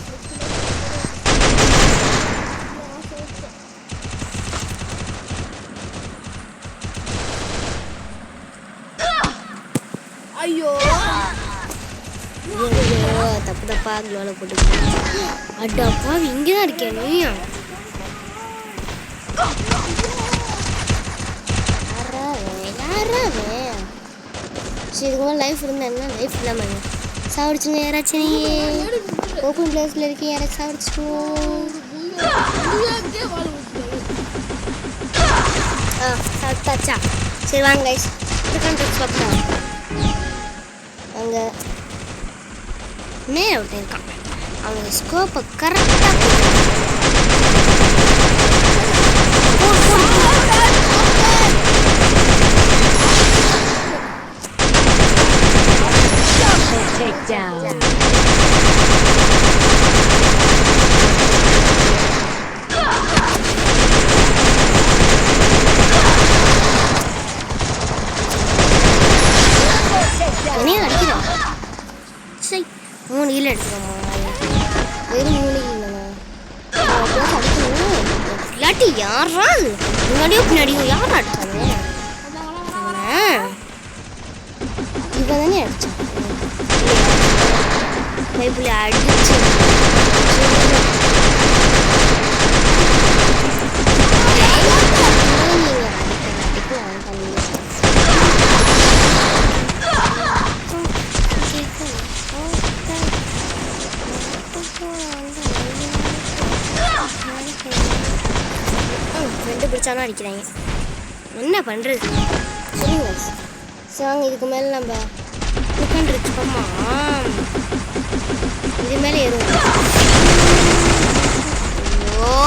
ஐயோ ஐயோ தப்பா க்ளோவில் போட்டு அடாப்பா இங்கே தான் இருக்கேன். நீ யாராவே சரி இதுக்கு மேலே லைஃப் இருந்தால் என்ன லைஃப் இல்லாமல் சாப்பிடுச்சுங்க யாராச்சும். ஓப்பன் பிளேஸில் இருக்கேன் யாராச்சும் சாப்பிடுச்சுக்கோம். சாப்பிட்டாச்சா? சரி வாங்க गाइस ட்ரிக் ட்ரிக்ஸ் பார்ப்போம். அங்கே மேலே ஒருத்தன் இருக்கான். அவங்க ஸ்கோப்பை கரெக்டாக Take down. என்னையும் அடிக்கிறான். சரி 3 கிலோ எடுத்துக்கோமா. வெறும் 3 கிலோண்ணா. அடிக்கணும் இல்லாட்டி யாரா முன்னாடியோ பின்னாடியோ யாரா அடிச்சாங்க? இவன் தானே அடிச்சான். பைப்பில் அடிச்சு ரெண்டு பிடிச்சாலும் அடிக்கிறாங்க. என்ன பண்ணுறது சொல்லுங்க. சாங் இதுக்கு மேலே நம்ம உட்காந்துருச்சுப்போமா. இது மேலே ஏறும்.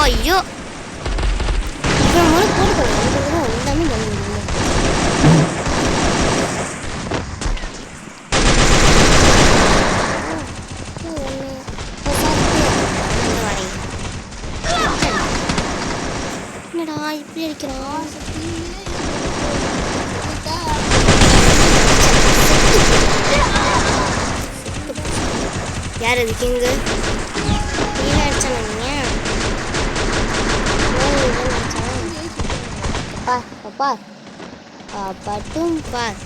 ஐயோ இப்போ மேலே போட்டுக்கணும். எல்லாமே பண்ண முடியும். என்னடா இப்படி அடிக்கிறான். யார் அது கிங்கு? நீதான் அடிச்சாங்க. பார் பார் பாட்டும் பார்.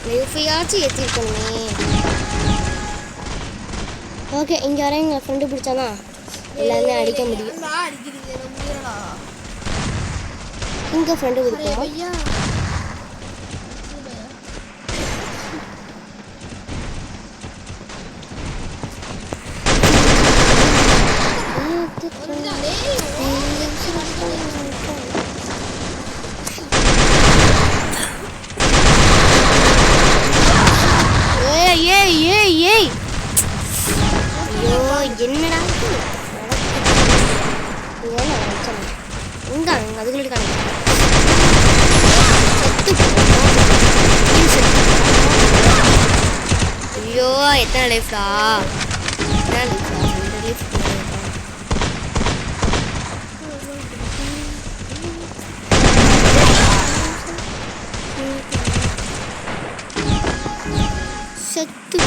லைஃபையாச்சும் ஏற்றிருக்கணுமே. ஓகே, இங்கே வர எங்கள் ஃப்ரெண்டு பிடிச்சானா எல்லாருமே அடிக்க முடியும். இங்கே ஃப்ரெண்டு பிடிக்கும். என்னடா இங்க அதுக்குள்ள ஐயோ எத்தனை லைஃப்டா, செத்து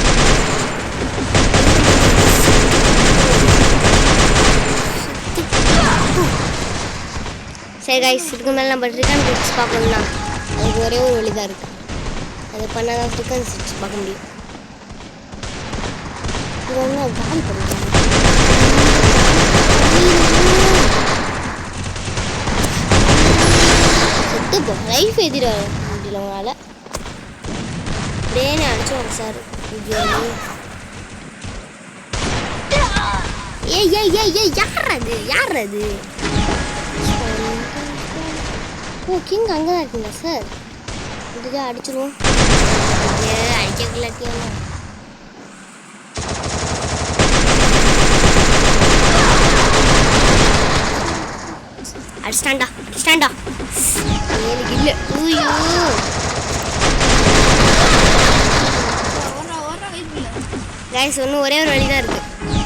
சரி கைஸ், இதுக்கு மேலே நம்ம ரிட்டர்ன் ஸ்டிச் பார்க்கணும்னா அதுக்கு ஒரே ஒரு வழி தான் இருக்குது. அது பண்ணால் தான் ரிட்டர்ன் ஸ்டிச் பார்க்க முடியும். இது வந்து காலி பண்ணிக்கலாம். செத்துப்போ லைஃப் எதிர முடியல உங்களால். அப்படியே அடிச்சோம் சார். ஏய் ஏய் ஏய் ஏய் யார் அது? ஓ கிங் அங்கே தான் இருக்குங்களா சார்? இதுதான் அடிச்சிடுவோம். அடிக்கலாட்டியா அடிச்சிட்டாண்டா எனக்கு இல்லை. ஊயோ கைஸ், ஒன்றும் ஒரே ஒரு வழி தான் இருக்குது.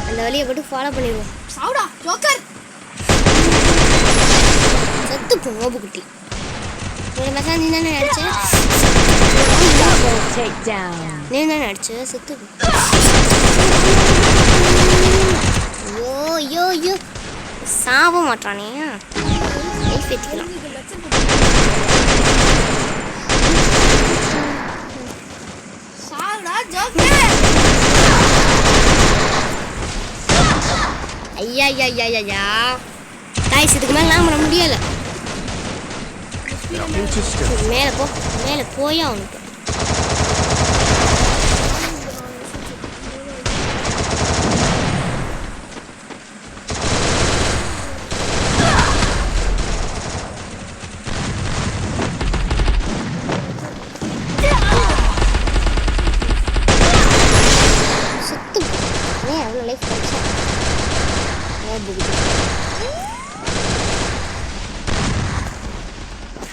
அந்த வழியை போட்டு ஃபாலோ பண்ணிடுவோம். செத்து போங்க குட்டி. ஒரு மெசேஜ் நீ தானே அடிச்ச? நீ தானே அடிச்ச? செத்து ஐயோ சாப மாட்டானே. லைஃப் ஏற்றிக்கலாம். ஐயா கைஸ், இதுக்கு மேலே நான் பண்ண முடியலை. மேலே போயா அவனுக்கு. சுத்து அவ்வளோ லைஃப் கிடைச்சா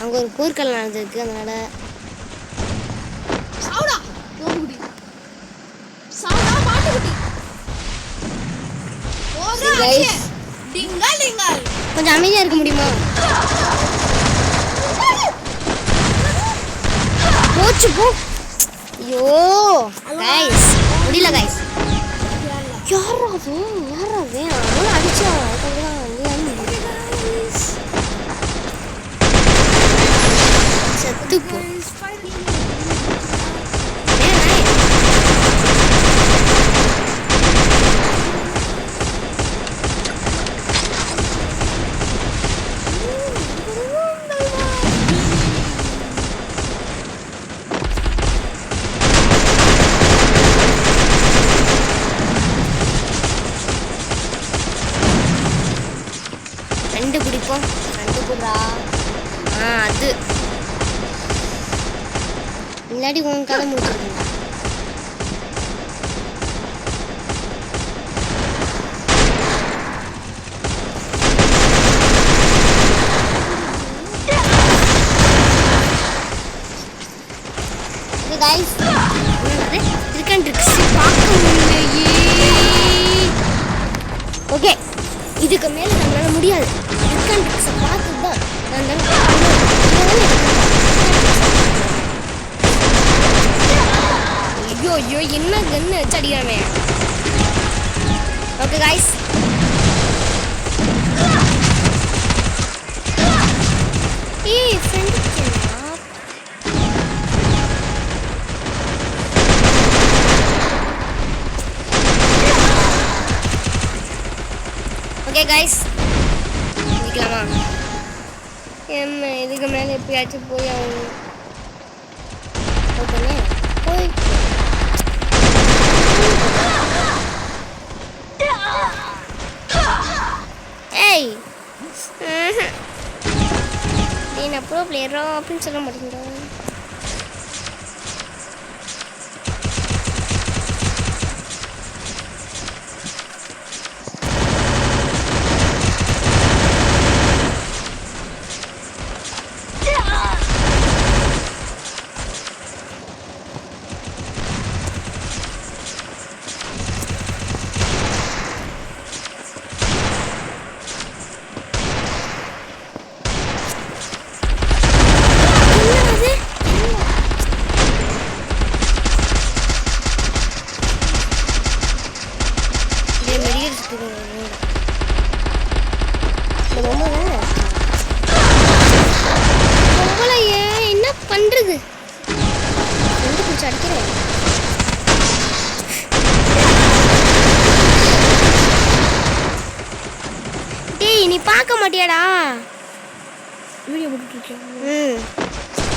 அங்கே ஒரு போர்க்களம் நடந்திருக்கு. அதனால கொஞ்சம் அமைதியா இருக்க முடியுமா? போச்சு போ. ஐயோ கைஸ் முடியல கைஸ். யாராவே அவனை அடிச்சான். செத்து போ. கண்டுபிடிப்போம். கண்டுபிடுறா. அது இல்லாட்டி உன் கதை முடிச்சிருக்கீங்க. கைஸ் ஓகே, இதுக்கு மேலே நம்மளால முடியாது. பார்த்து தான் ஐயோ என்ன கன்னு வச்சு அடிக்கிறானே. ஓகே கைஸ், ஓகே கைஸ் முடிக்கலாமா? என்ன இதுக்கு மேலே எப்பயாச்சும் போய் அவங்க ஓகேங்க போய் ஏய் நீ நான் ப்ரோ பிளேயரோ அப்படின்னு சொல்ல மாட்டேங்கிறா. என்ன பண்றது? அடிக்கிறேன். டேய் நீ பார்க்க மாட்டியாடா? வீடியோ போட்டுட்டு இருக்கேன்.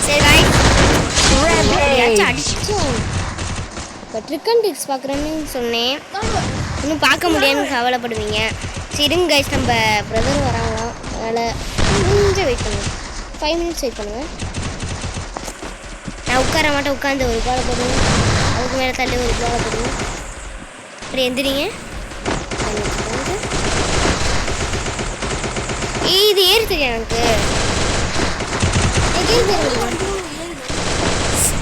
சரி அடிச்சோம். ட்ரிக் அண்ட் டிப்ஸ் பார்க்குறேன்னு சொன்னேன், இன்னும் பார்க்க முடியாதுன்னு கவலைப்படுவீங்க. சரி இருங்க கைஸ், நம்ம பிரதர் வராங்களாம், அதனால் கொஞ்சம் வெயிட் பண்ணுங்க. 5 minutes வெயிட் பண்ணுங்கள். நான் உட்கார மாட்டேன், உட்காந்து ஒரு பாலை போடுங்க, அதுக்கு மேலே தள்ளி ஒரு பாலை போடுங்க. அப்படி எந்திரிங்க. இது ஏறுது எனக்கு.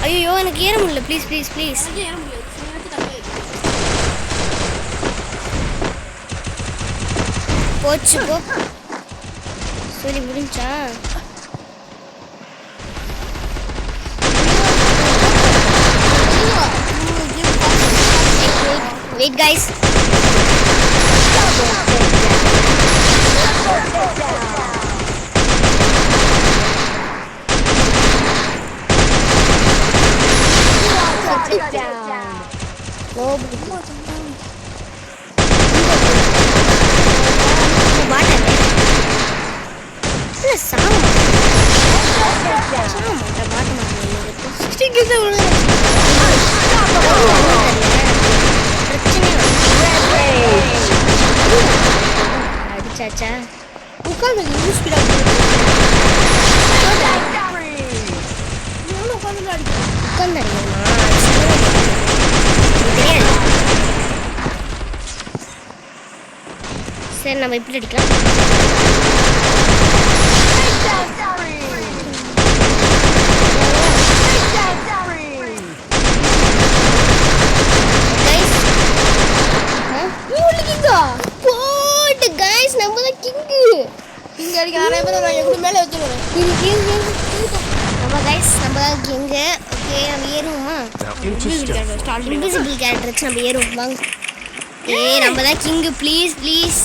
ஐயோ எனக்கு ஏற முடியல. Please please please. போச்சு போ. சரி முடிஞ்சா? Wait guys. அடிச்சாச்சா உட்காந்து சரி நம்ம இப்படி அடிக்கலாம். போட்டு கைஸ் நம்ம தான் கிங்கு. இங்க அடிக்க நிறைய பேர் வராங்க, கூட மேலே வச்சுடுறேன். நம்ம கைஸ் நம்ம தான் கிங்கு. ஓகே நம்ம ஏறுவோமா? இன்விசிபிள் கேரக்டர் வச்சு நம்ம ஏறுவோம் வாங்க. நம்ம தான் கிங்கு. ப்ளீஸ் ப்ளீஸ்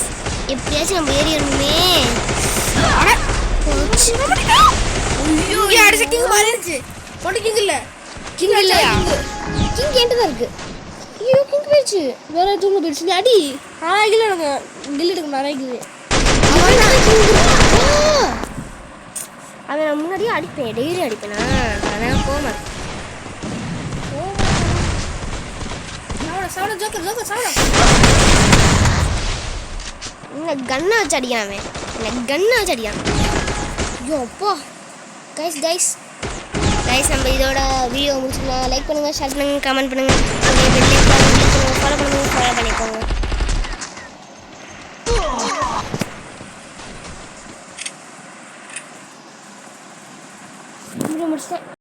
எப்படியாச்சும் நம்ம ஏறிடணுமே. கிங் இல்லையா? கிங் என்கிட்ட தான் இருக்கு. ஐயோ கிங் போயிடுச்சு. வேற எதுவும் போயிடுச்சு. நீ அடி. இல்லை எனக்கு கில் எடுக்க நிறைய கில். அவன் நான் முன்னாடியே அடிப்பேன், டெய்லி அடிப்பேனா? அதான் போமா கண்ணை வச்சு அடிக்கிறான். அவன் கண்ணை வச்சு அடிக்கிறான். ஐயோ அப்பா. கைஸ் கைஸ் கைஸ் நம்ம இதோட வீடியோ முடிச்சுக்கலாம். லைக் பண்ணுங்கள், ஷேர் பண்ணுங்கள், கமெண்ட் பண்ணுங்கள், ஃபாலோ பண்ணுங்கள், ஃபாலோ பண்ணிக்கோங்க. முடிச்சிட்டேன்.